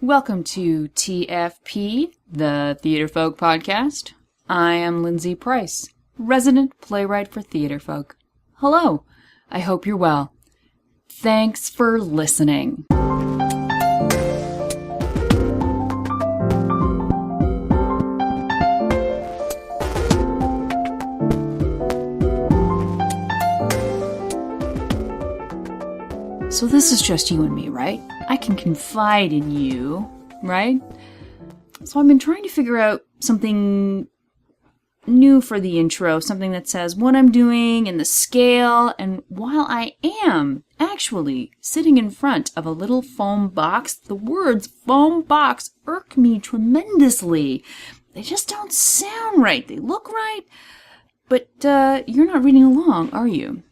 Welcome to TFP, the Theatrefolk podcast. I am Lindsay Price, resident playwright for Theatrefolk. Hello, I hope you're well. Thanks for listening. So this is just you and me, right? I can confide in you, right? So I've been trying to figure out something new for the intro, something that says what I'm doing and the scale, and while I am actually sitting in front of a little foam box, the words foam box irk me tremendously. They just don't sound right. They look right, but you're not reading along, are you?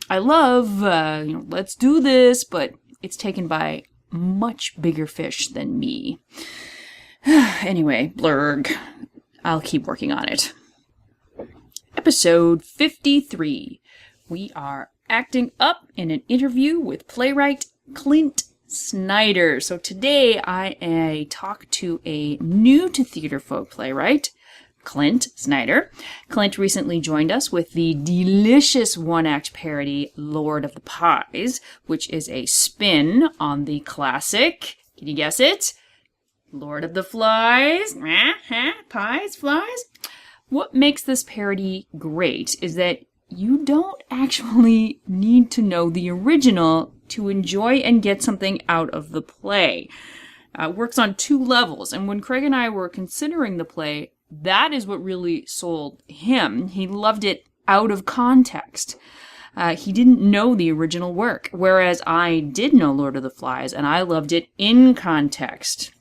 I love, let's do this, but it's taken by much bigger fish than me. Anyway, blurg. I'll keep working on it. Episode 53. We are acting up in an interview with playwright Clint Snyder. So today I talk to a new-to-Theatrefolk playwright, Clint Snyder. Clint recently joined us with the delicious one-act parody Lord of the Pies, which is a spin on the classic, can you guess it? Lord of the Flies? Pies? Flies? What makes this parody great is that you don't actually need to know the original to enjoy and get something out of the play. It works on two levels, and when Craig and I were considering the play, that is what really sold him. He loved it out of context. He didn't know the original work, whereas I did know Lord of the Flies, and I loved it in context.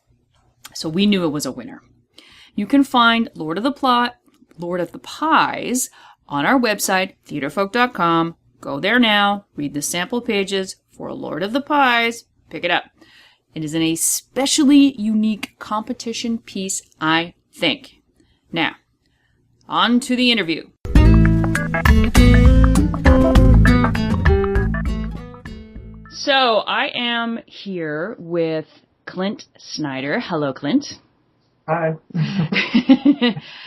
So we knew it was a winner. You can find Lord of the Pies on our website, theatrefolk.com. Go there now, read the sample pages for Lord of the Pies, pick it up. It is an especially unique competition piece, I think. Now, on to the interview. So, I am here with Clint Snyder. Hello, Clint. Hi.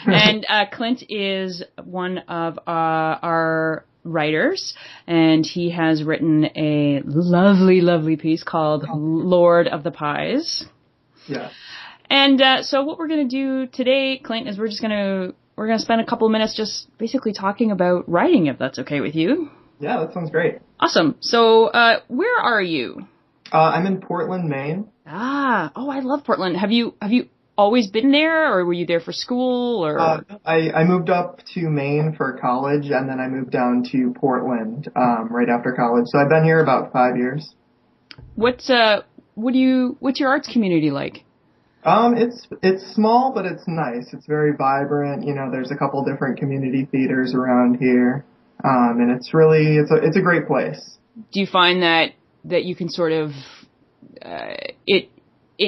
And Clint is one of our writers, and he has written a lovely, lovely piece called Lord of the Pies. Yeah. And so what we're going to do today, Clint, is we're going to spend a couple of minutes just basically talking about writing, if that's okay with you. Yeah, that sounds great. Awesome. So where are you? I'm in Portland, Maine. I love Portland. Have you always been there, or were you there for school? Or I moved up to Maine for college, and then I moved down to Portland right after college. So I've been here about 5 years. What's your arts community like? It's small, but it's nice. It's very vibrant. You know, there's a couple different community theaters around here, and it's a great place. Do you find that you can sort of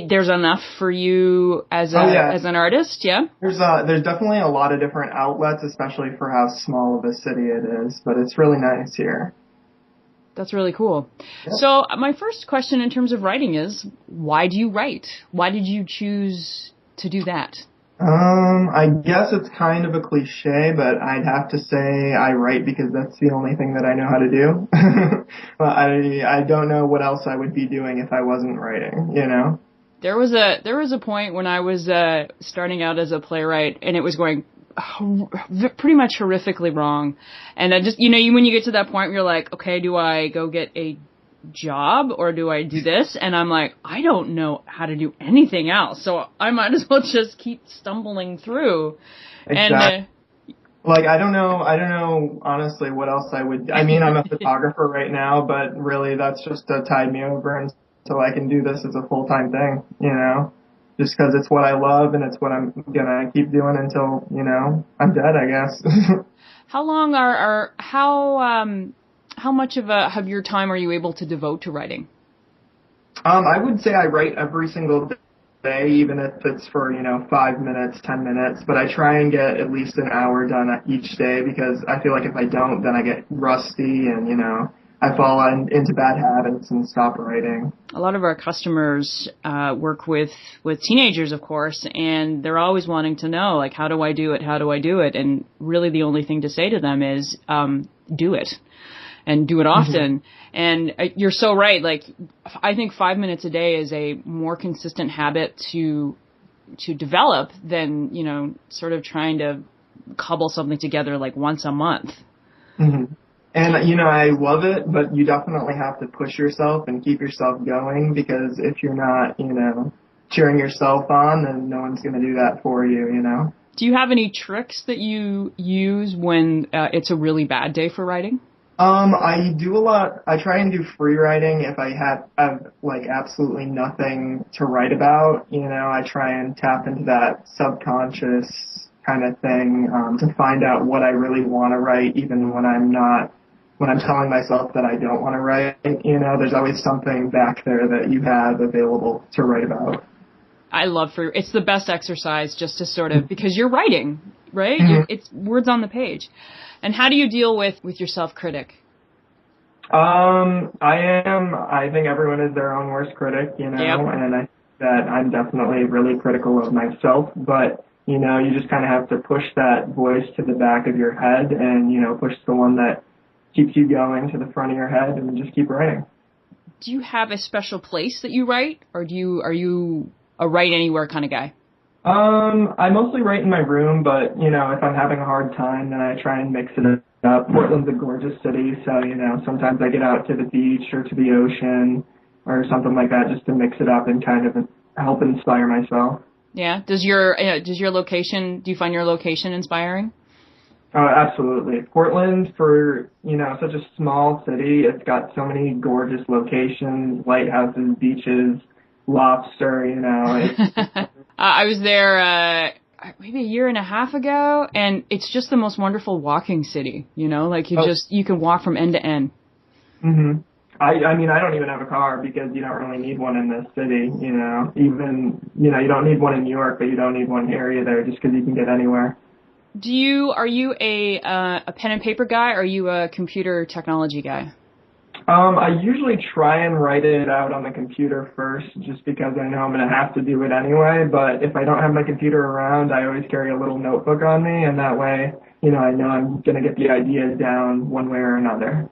there's enough for you as an artist? Yeah. There's definitely a lot of different outlets, especially for how small of a city it is. But it's really nice here. That's really cool. Yep. So my first question in terms of writing is, why do you write? Why did you choose to do that? I guess it's kind of a cliche, but I'd have to say I write because that's the only thing that I know how to do. Well, I don't know what else I would be doing if I wasn't writing, you know? There was a point when I was starting out as a playwright, and it was going pretty much horrifically wrong. And I just, when you get to that point where you're like, okay, do I go get a job or do I do this? And I'm like, I don't know how to do anything else, so I might as well just keep stumbling through. Exactly. And I don't know honestly what else I would. I mean, I'm a photographer right now, but really that's just to tide me over until I can do this as a full-time thing, just because it's what I love and it's what I'm gonna keep doing until I'm dead, I guess. How long how much of your time are you able to devote to writing? I would say I write every single day, even if it's for 5 minutes, 10 minutes, but I try and get at least an hour done each day, because I feel like if I don't, then I get rusty and I fall into bad habits and stop writing. A lot of our customers work with teenagers, of course, and they're always wanting to know, like, how do I do it? How do I do it? And really the only thing to say to them is do it. And do it often. And you're so right. Like, I think 5 minutes a day is a more consistent habit to develop than, you know, sort of trying to cobble something together like once a month. Mm-hmm. And, you know, I love it, but you definitely have to push yourself and keep yourself going, because if you're not, you know, cheering yourself on, then no one's going to do that for you, you know. Do you have any tricks that you use when it's a really bad day for writing? I do a lot. I try and do free writing if I have like absolutely nothing to write about. You know, I try and tap into that subconscious kind of thing to find out what I really want to write, even when I'm telling myself that I don't want to write. You know, there's always something back there that you have available to write about. I love it's the best exercise just to sort of, because you're writing, right? Mm-hmm. It's words on the page. And how do you deal with your self-critic? I think everyone is their own worst critic, you know, yep. And I think that I'm definitely really critical of myself, but, you know, you just kind of have to push that voice to the back of your head and, you know, push the one that keeps you going to the front of your head and just keep writing. Do you have a special place that you write, or are you a write anywhere kind of guy? I mostly write in my room, but, you know, if I'm having a hard time, then I try and mix it up. Portland's a gorgeous city, so, you know, sometimes I get out to the beach or to the ocean or something like that just to mix it up and kind of help inspire myself. Yeah. Do you find your location inspiring? Oh, absolutely. Portland, for, you know, such a small city, it's got so many gorgeous locations, lighthouses, beaches, lobster, you know. I was there maybe a year and a half ago, and it's just the most wonderful walking city, you know, like you can walk from end to end. Mm-hmm. I mean, I don't even have a car because you don't really need one in this city, you know. Even, you know, you don't need one in New York, but you don't need one here either just because you can get anywhere. Are you a pen and paper guy, or are you a computer technology guy? I usually try and write it out on the computer first just because I know I'm going to have to do it anyway. But if I don't have my computer around, I always carry a little notebook on me. And that way, you know I'm going to get the ideas down one way or another.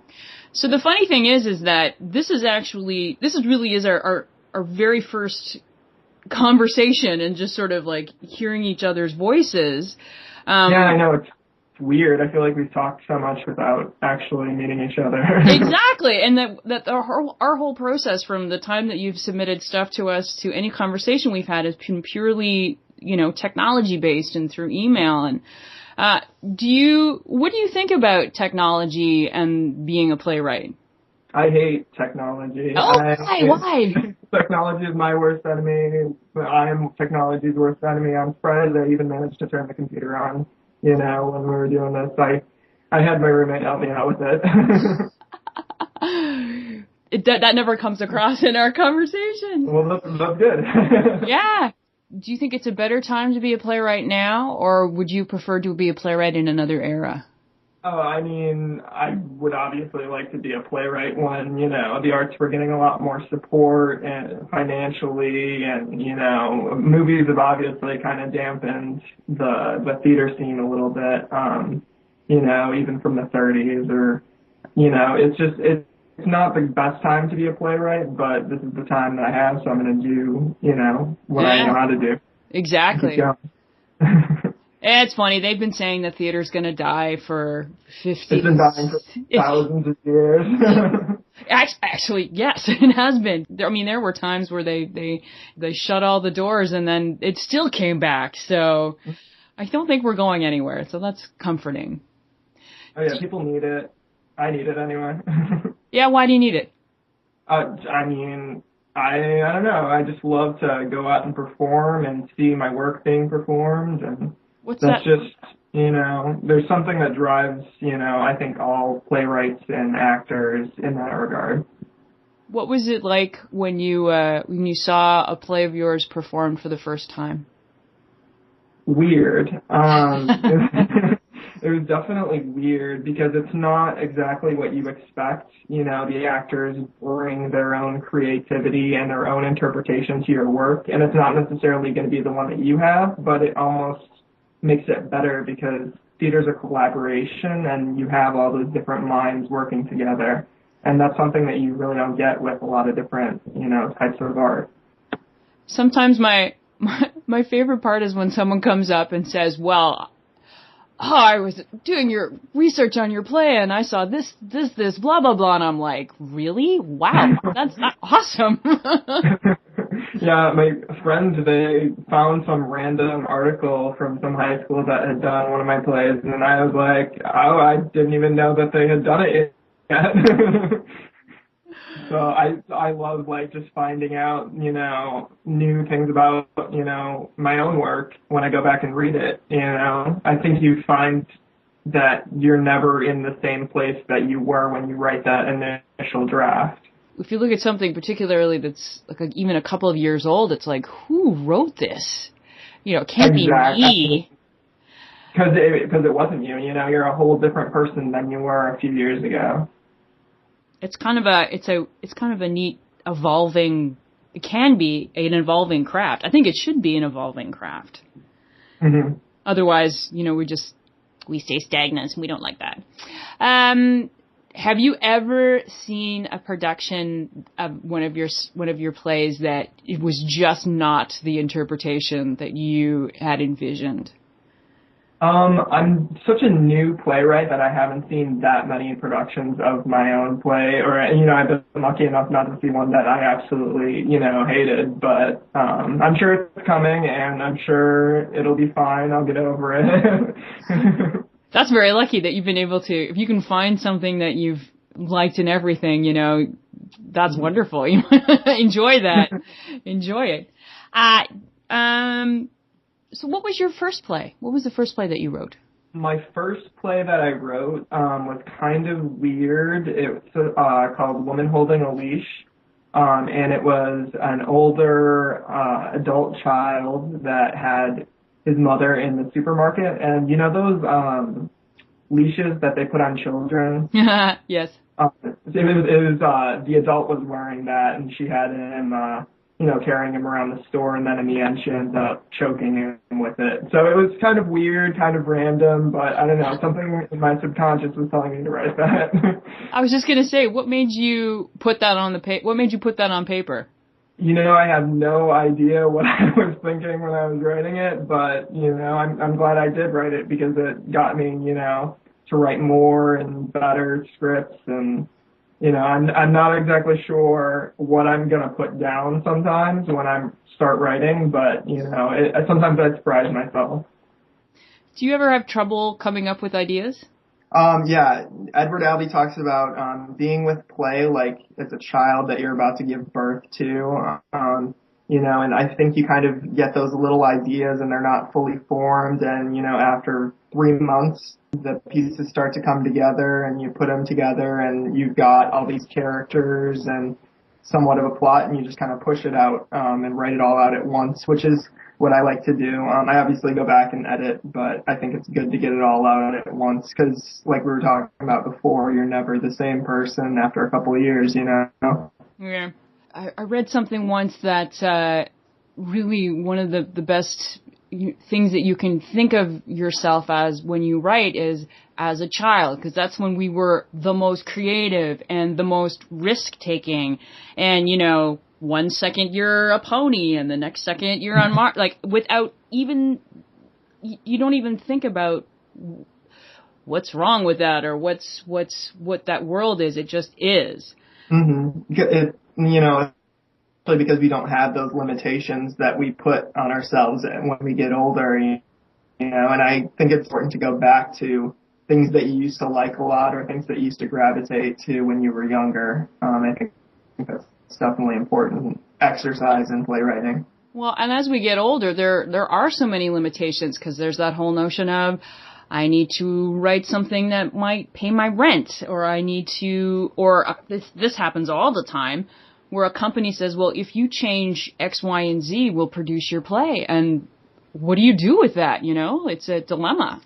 So the funny thing is that this really is our very first conversation and just sort of like hearing each other's voices. Yeah, I know. It's weird. I feel like we've talked so much without actually meeting each other. Exactly. And that our whole process from the time that you've submitted stuff to us to any conversation we've had has been purely, you know, technology based and through email. And what do you think about technology and being a playwright? I hate technology. Oh, why? Technology is my worst enemy. I am technology's worst enemy. I'm surprised I even managed to turn the computer on, you know, when we were doing this. I had my roommate help me out with it. That never comes across in our conversation. Well, that's good. Yeah. Do you think it's a better time to be a playwright now, or would you prefer to be a playwright in another era? Oh, I mean, I would obviously like to be a playwright when, you know, the arts were getting a lot more support and financially, and, you know, movies have obviously kind of dampened the theater scene a little bit, you know, even from the 30s or, you know, it's not the best time to be a playwright, but this is the time that I have, so I'm going to do, you know, what I know how to do. Exactly. It's funny. They've been saying the theater's going to die for 50. It's been dying for thousands of years. Actually, yes, it has been. I mean, there were times where they shut all the doors and then it still came back. So I don't think we're going anywhere. So that's comforting. Oh yeah, people need it. I need it anyway. Yeah, why do you need it? I mean, I don't know. I just love to go out and perform and see my work being performed, and that's just, you know, there's something that drives, you know, I think all playwrights and actors in that regard. What was it like when you saw a play of yours performed for the first time? Weird. It was definitely weird because it's not exactly what you expect. You know, the actors bring their own creativity and their own interpretation to your work, and it's not necessarily going to be the one that you have, but it almost makes it better because theater's a collaboration and you have all those different minds working together. And that's something that you really don't get with a lot of different, you know, types of art. Sometimes my favorite part is when someone comes up and says, well, I was doing your research on your play and I saw this, blah, blah, blah. And I'm like, really? Wow. That's awesome. Yeah, my friends, they found some random article from some high school that had done one of my plays, and I was like, oh, I didn't even know that they had done it yet. So I love, like, just finding out, you know, new things about, you know, my own work when I go back and read it, you know. I think you find that you're never in the same place that you were when you write that initial draft. If you look at something particularly that's like even a couple of years old, it's like, who wrote this? You know, it can't be me. Because it wasn't you. You know, you're a whole different person than you were a few years ago. It's kind of a neat evolving. It can be an evolving craft. I think it should be an evolving craft. Mm-hmm. Otherwise, you know, we stay stagnant, and we don't like that. Have you ever seen a production of one of your plays that it was just not the interpretation that you had envisioned? I'm such a new playwright that I haven't seen that many productions of my own play, or, you know, I've been lucky enough not to see one that I absolutely, you know, hated, but I'm sure it's coming, and I'm sure it'll be fine. I'll get over it. That's very lucky that you've been able to, if you can find something that you've liked and everything, you know, that's wonderful. Enjoy that. Enjoy it. So what was your first play? What was the first play that you wrote? My first play that I wrote was kind of weird. It was called Woman Holding a Leash. And it was an older adult child that had his mother in the supermarket. And you know those leashes that they put on children? Yes. It was the adult was wearing that, and she had him you know, carrying him around the store, and then in the end she ends up choking him with it. So it was kind of weird, kind of random, but I don't know, something in my subconscious was telling me to write that. I was just gonna say, what made you put that on what made you put that on paper? You know, I have no idea what I was thinking when I was writing it, but, you know, I'm glad I did write it because it got me, you know, to write more and better scripts, and you know, I'm not exactly sure what I'm going to put down sometimes when I start writing, but, you know, sometimes I surprise myself. Do you ever have trouble coming up with ideas? Yeah. Edward Albee talks about being with play like it's a child that you're about to give birth to, you know, and I think you kind of get those little ideas and they're not fully formed, and, you know, after 3 months, the pieces start to come together and you put them together and you've got all these characters and somewhat of a plot, and you just kind of push it out and write it all out at once, which is what I like to do. I obviously go back and edit, but I think it's good to get it all out at once because, like we were talking about before, you're never the same person after a couple of years, you know? Yeah. I read something once that really one of the best things that you can think of yourself as when you write is as a child, because that's when we were the most creative and the most risk-taking. And, you know, 1 second you're a pony and the next second you're on Mars. Like, without even, you don't even think about what's wrong with that or what that world is. It just is. Mm-hmm. You know, especially because we don't have those limitations that we put on ourselves when we get older, you know, and I think it's important to go back to things that you used to like a lot or things that you used to gravitate to when you were younger. I think that's definitely important exercise in playwriting. Well, and as we get older, there are so many limitations because there's that whole notion of I need to write something that might pay my rent, or I need to, or this happens all the time, where a company says, well, if you change X, Y, and Z, we'll produce your play. And what do you do with that? You know, it's a dilemma.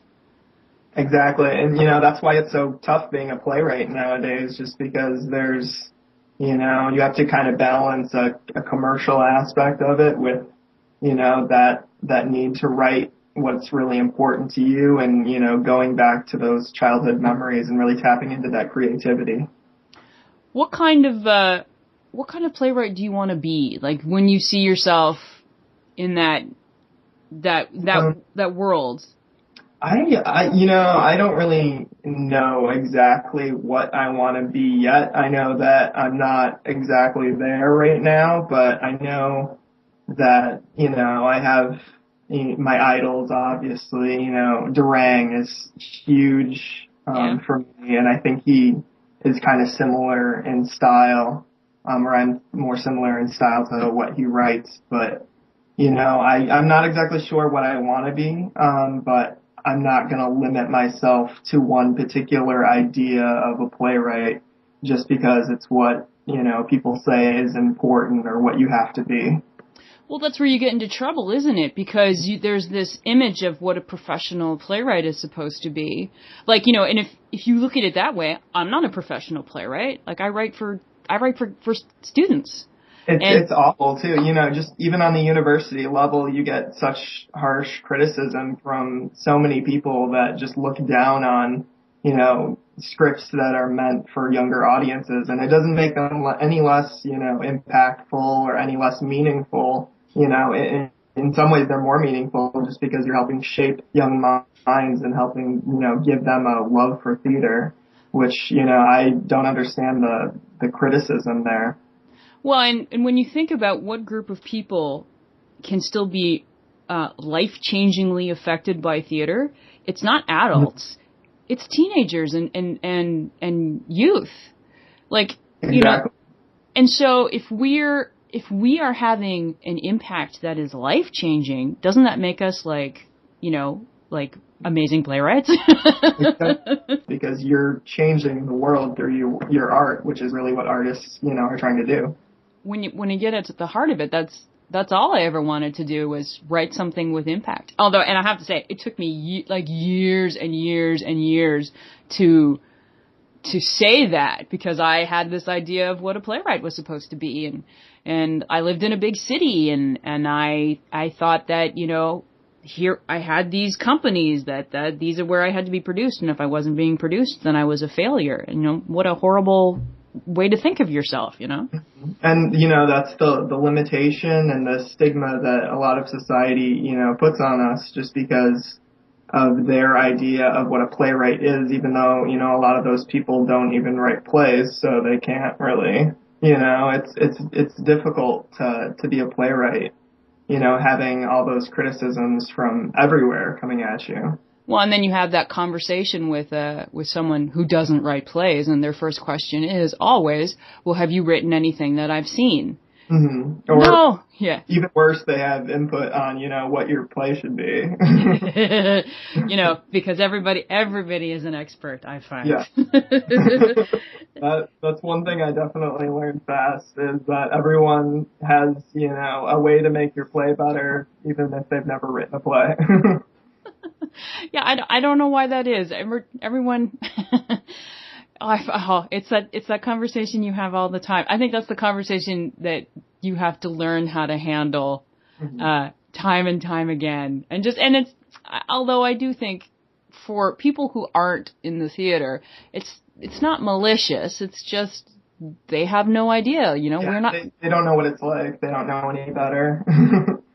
Exactly. And, that's why it's so tough being a playwright nowadays, just because there's, you have to kind of balance a commercial aspect of it with, that need to write what's really important to you and, going back to those childhood memories and really tapping into that creativity. What kind of playwright do you want to be? Like when you see yourself in that world? I don't really know exactly what I want to be yet. I know that I'm not exactly there right now, but I know that, I have my idols, obviously. Durang is huge, for me, and I think he is kind of similar in style, or I'm more similar in style to what he writes, but, I'm not exactly sure what I want to be, but I'm not going to limit myself to one particular idea of a playwright just because it's what, people say is important or what you have to be. Well, that's where you get into trouble, isn't it? Because there's this image of what a professional playwright is supposed to be. Like, and if you look at it that way, I'm not a professional playwright. Like, I write for students. It's awful too, just even on the university level, you get such harsh criticism from so many people that just look down on, scripts that are meant for younger audiences, and it doesn't make them any less, impactful or any less meaningful. In some ways they're more meaningful just because you're helping shape young minds and helping, give them a love for theater, which, I don't understand the criticism there. Well, and when you think about what group of people can still be life-changingly affected by theater, it's not adults, it's teenagers and youth. Like, exactly. And so if we are having an impact that is life-changing, doesn't that make us like amazing playwrights? Because you're changing the world through your art, which is really what artists, are trying to do. When you get at the heart of it, that's all I ever wanted to do was write something with impact. Although, and I have to say, it took me years and years and years to say that, because I had this idea of what a playwright was supposed to be, and I lived in a big city, and I thought that, here I had these companies that these are where I had to be produced, and if I wasn't being produced, then I was a failure. And what a horrible way to think of yourself, And, that's the limitation and the stigma that a lot of society, puts on us just because of their idea of what a playwright is, even though, a lot of those people don't even write plays, so they can't really, it's difficult to be a playwright, having all those criticisms from everywhere coming at you. Well, and then you have that conversation with someone who doesn't write plays, and their first question is always, well, have you written anything that I've seen? Mm-hmm. Or no. Yeah. Even worse, they have input on, what your play should be. Because everybody is an expert, I find. Yeah. That's one thing I definitely learned fast, is that everyone has, a way to make your play better, even if they've never written a play. Yeah, I don't know why that is. Everyone, it's that conversation you have all the time. I think that's the conversation that you have to learn how to handle, time and time again. And it's, although I do think for people who aren't in the theater, it's not malicious. It's just, they have no idea, we're not. They don't know what it's like. They don't know any better.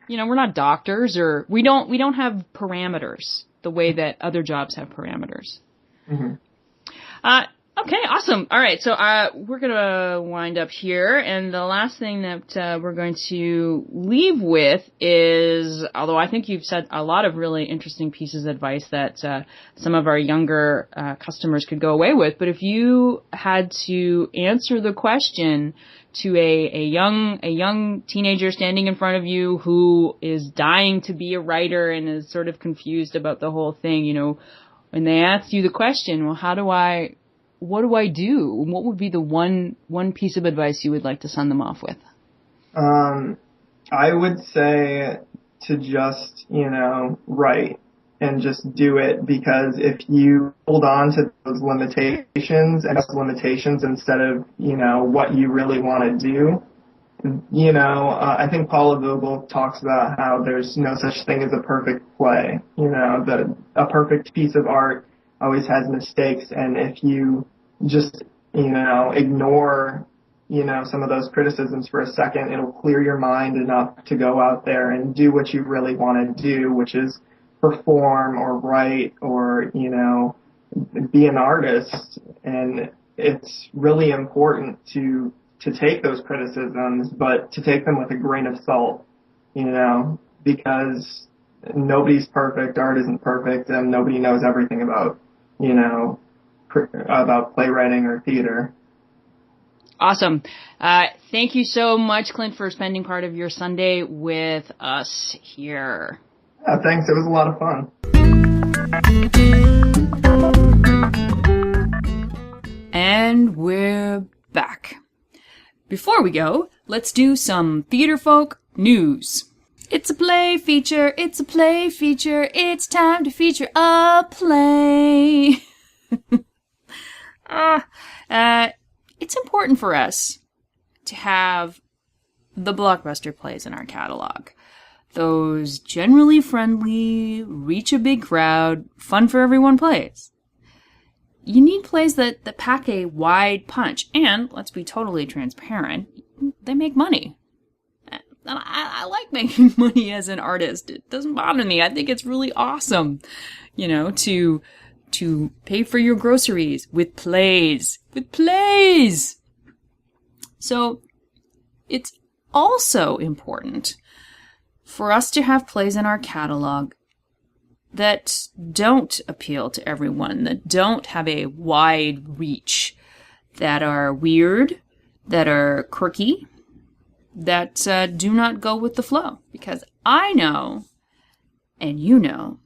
We're not doctors, or we don't have parameters the way that other jobs have parameters. Mm-hmm. Okay, awesome. All right, so we're going to wind up here, and the last thing that we're going to leave with is, although I think you've said a lot of really interesting pieces of advice that some of our younger customers could go away with, but if you had to answer the question to a young teenager standing in front of you who is dying to be a writer and is sort of confused about the whole thing, when they ask you the question, well, what do I do? What would be the one piece of advice you would like to send them off with? I would say to just, write. and just do it, because if you hold on to those limitations instead of, what you really want to do, I think Paula Vogel talks about how there's no such thing as a perfect play. A perfect piece of art always has mistakes, and if you just, ignore, some of those criticisms for a second, it'll clear your mind enough to go out there and do what you really want to do, which is perform or write or, be an artist. And it's really important to take those criticisms, but to take them with a grain of salt, because nobody's perfect, art isn't perfect, and nobody knows everything about, about playwriting or theater. Awesome. Thank you so much, Clint, for spending part of your Sunday with us here. Yeah, thanks. It was a lot of fun. And we're back. Before we go, let's do some theater folk news. It's a play feature, it's a play feature, it's time to feature a play. It's important for us to have the blockbuster plays in our catalog. Those generally friendly, reach a big crowd, fun for everyone plays. You need plays that pack a wide punch, and, let's be totally transparent, they make money. And I like making money as an artist. It doesn't bother me. I think it's really awesome, to pay for your groceries with plays. So, it's also important for us to have plays in our catalog that don't appeal to everyone, that don't have a wide reach, that are weird, that are quirky, that do not go with the flow. Because I know, and you know,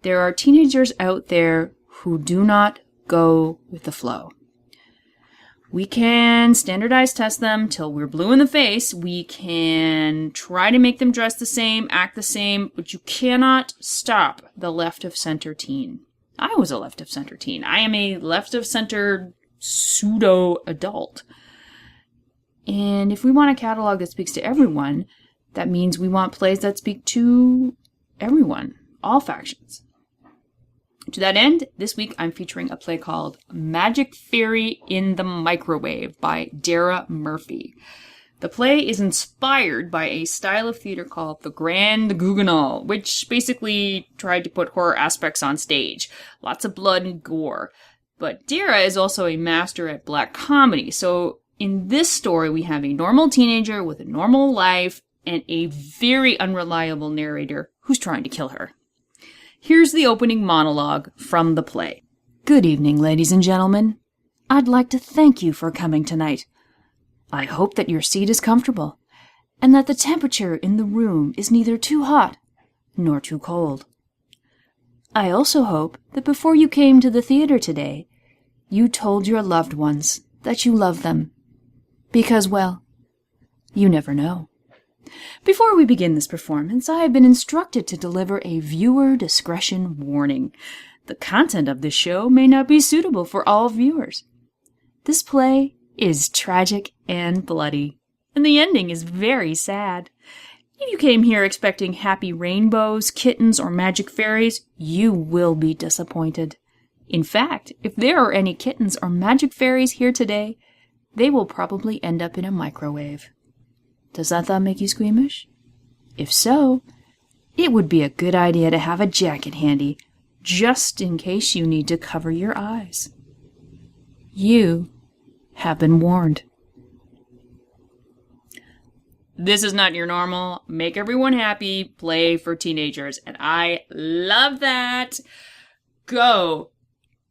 there are teenagers out there who do not go with the flow. We can standardize test them till we're blue in the face. We can try to make them dress the same, act the same, but you cannot stop the left of center teen. I was a left of center teen. I am a left of center pseudo adult. And if we want a catalog that speaks to everyone, that means we want plays that speak to everyone, all factions. To that end, this week I'm featuring a play called Magic Fairy in the Microwave by Dara Murphy. The play is inspired by a style of theater called the Grand Guignol, which basically tried to put horror aspects on stage. Lots of blood and gore. But Dara is also a master at black comedy, so in this story we have a normal teenager with a normal life and a very unreliable narrator who's trying to kill her. Here's the opening monologue from the play. Good evening, ladies and gentlemen. I'd like to thank you for coming tonight. I hope that your seat is comfortable, and that the temperature in the room is neither too hot nor too cold. I also hope that before you came to the theater today, you told your loved ones that you love them. Because, well, you never know. Before we begin this performance, I have been instructed to deliver a viewer discretion warning. The content of this show may not be suitable for all viewers. This play is tragic and bloody, and the ending is very sad. If you came here expecting happy rainbows, kittens, or magic fairies, you will be disappointed. In fact, if there are any kittens or magic fairies here today, they will probably end up in a microwave. Does that thought make you squeamish? If so, it would be a good idea to have a jacket handy, just in case you need to cover your eyes. You have been warned. This is not your normal, make everyone happy play for teenagers, and I love that. Go.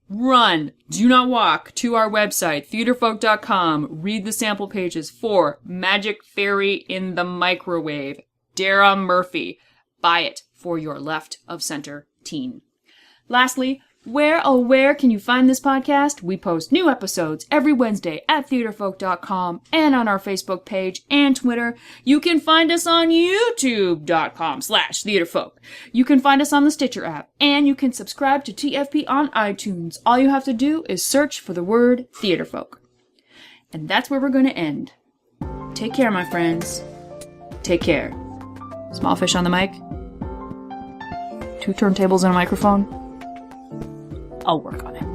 Run, do not walk, to our website, theatrefolk.com. Read the sample pages for Magic Fairy in the Microwave, Dara Murphy. Buy it for your left of center teen. Lastly, Where can you find this podcast? We post new episodes every Wednesday at theatrefolk.com and on our Facebook page and Twitter. You can find us on youtube.com/theatrefolk. You can find us on the Stitcher app, and you can subscribe to TFP on iTunes. All you have to do is search for the word Theatrefolk. And that's where we're going to end. Take care, my friends. Take care. Small fish on the mic. 2 turntables and a microphone. I'll work on it.